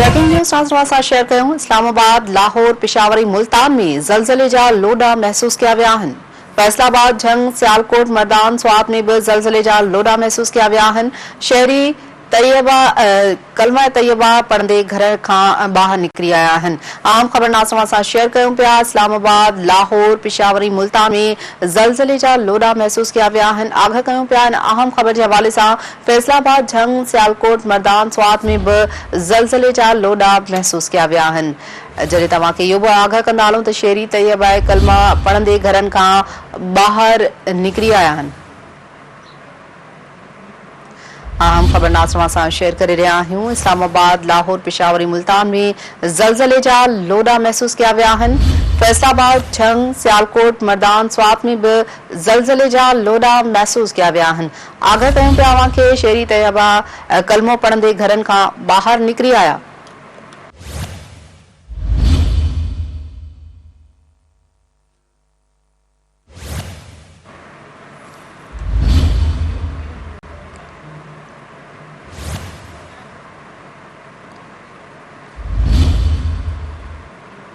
Breaking news transfer सां share कयूं। इस्लामाबाद, लाहौर, पिशावरी, मुल्तान में ज़लज़ले जा लोडा महसूस किया विया आहिनि। फैसलाबाद, झंग, सियालकोट, मर्दान, स्वात में भी ज़लज़ले जा लोडा महसूस किया विया आहिनि। शहरी कलमा तैयबा पढ़ंदे घर खां ॿाहिरि निकिरी आया आहिनि। आम ख़बरनामा सां शेयर कयूं पिया। इस्लामाबाद, लाहौर, पिशावरी, मुल्तान में ज़लज़ले जा लोडा महसूस किया विया आहिनि। आगाह कयूं पिया इन अहम ख़बर के हवाले सां फैसलाबाद, झंग, सियालकोट, मर्दान, स्वात में भी ज़लज़ले जा लोडा महसूस किया विया आहिनि। जॾहिं तव्हांखे इहो बि आगाह कंदा हलूं त शहरी तैयबा कलमा पढ़ंदे घरनि खां ॿाहिरि निकिरी आया आहिनि। अहम ख़बरनामा सां शेयर करे रहिया आहियूं। इस्लामाबाद, लाहौर, पिशावरी, मुल्तान में ज़लज़ले जा लोडा महसूस किया विया आहिनि। फैसलाबाद, झंग, सियालकोट, मर्दान, स्वात में भी ज़लज़ले जा लोडा महसूस किया विया आहिनि। आगाह कयूं पिया तव्हांखे शहरी तैयबा कलमो पढ़ंदे घरनि खां ॿाहिरि निकिरी आया।